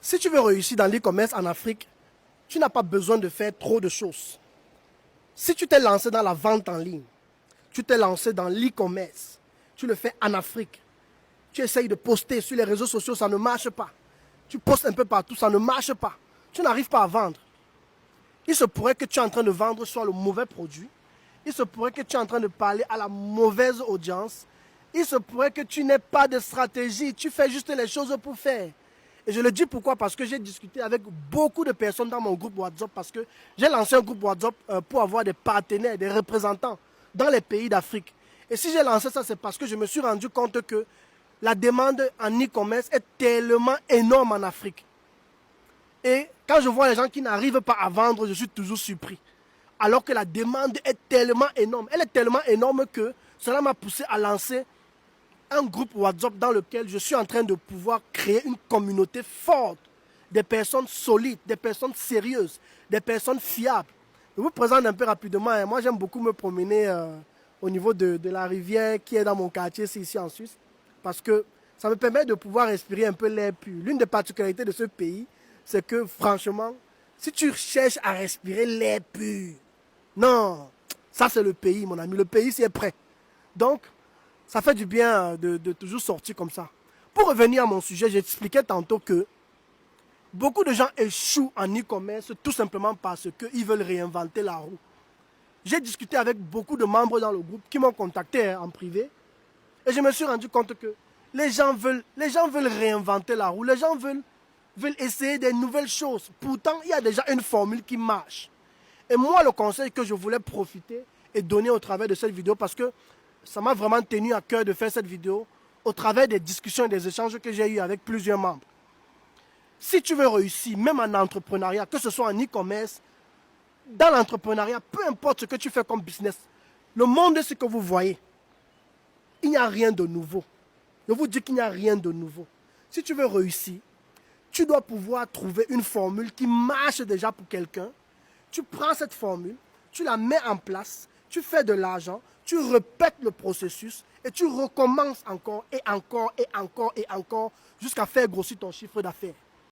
Si tu veux réussir dans l'e-commerce en Afrique, tu n'as pas besoin de faire trop de choses. Si tu t'es lancé dans la vente en ligne, tu t'es lancé dans l'e-commerce, tu le fais en Afrique, tu essayes de poster sur les réseaux sociaux, ça ne marche pas. Tu postes un peu partout, ça ne marche pas. Tu n'arrives pas à vendre. Il se pourrait que tu es en train de vendre soit le mauvais produit, il se pourrait que tu es en train de parler à la mauvaise audience, il se pourrait que tu n'aies pas de stratégie, tu fais juste les choses pour faire. Et je le dis pourquoi, parce que j'ai discuté avec beaucoup de personnes dans mon groupe WhatsApp, parce que j'ai lancé un groupe WhatsApp pour avoir des partenaires, des représentants dans les pays d'Afrique. Et si j'ai lancé ça, c'est parce que je me suis rendu compte que la demande en e-commerce est tellement énorme en Afrique. Et quand je vois les gens qui n'arrivent pas à vendre, je suis toujours surpris. Alors que la demande est tellement énorme. Elle est tellement énorme que cela m'a poussé à lancer un groupe WhatsApp dans lequel je suis en train de pouvoir créer une communauté forte, des personnes solides, des personnes sérieuses, des personnes fiables. Je vous présente un peu rapidement. Moi, j'aime beaucoup me promener au niveau de la rivière qui est dans mon quartier, c'est ici en Suisse, parce que ça me permet de pouvoir respirer un peu l'air pur. L'une des particularités de ce pays, c'est que franchement, si tu cherches à respirer l'air pur, non, ça c'est le pays, mon ami. Le pays, c'est prêt. Donc, ça fait du bien de toujours sortir comme ça. Pour revenir à mon sujet, j'expliquais tantôt que beaucoup de gens échouent en e-commerce tout simplement parce qu'ils veulent réinventer la roue. J'ai discuté avec beaucoup de membres dans le groupe qui m'ont contacté en privé et je me suis rendu compte que les gens veulent réinventer la roue, les gens veulent essayer des nouvelles choses. Pourtant, il y a déjà une formule qui marche. Et moi, le conseil que je voulais profiter et donner au travers de cette vidéo, parce que ça m'a vraiment tenu à cœur de faire cette vidéo au travers des discussions et des échanges que j'ai eus avec plusieurs membres. Si tu veux réussir, même en entrepreneuriat, que ce soit en e-commerce, dans l'entrepreneuriat, peu importe ce que tu fais comme business, le monde est ce que vous voyez. Il n'y a rien de nouveau. Je vous dis qu'il n'y a rien de nouveau. Si tu veux réussir, tu dois pouvoir trouver une formule qui marche déjà pour quelqu'un. Tu prends cette formule, tu la mets en place, tu fais de l'argent, tu répètes le processus et tu recommences encore et encore et encore et encore jusqu'à faire grossir ton chiffre d'affaires.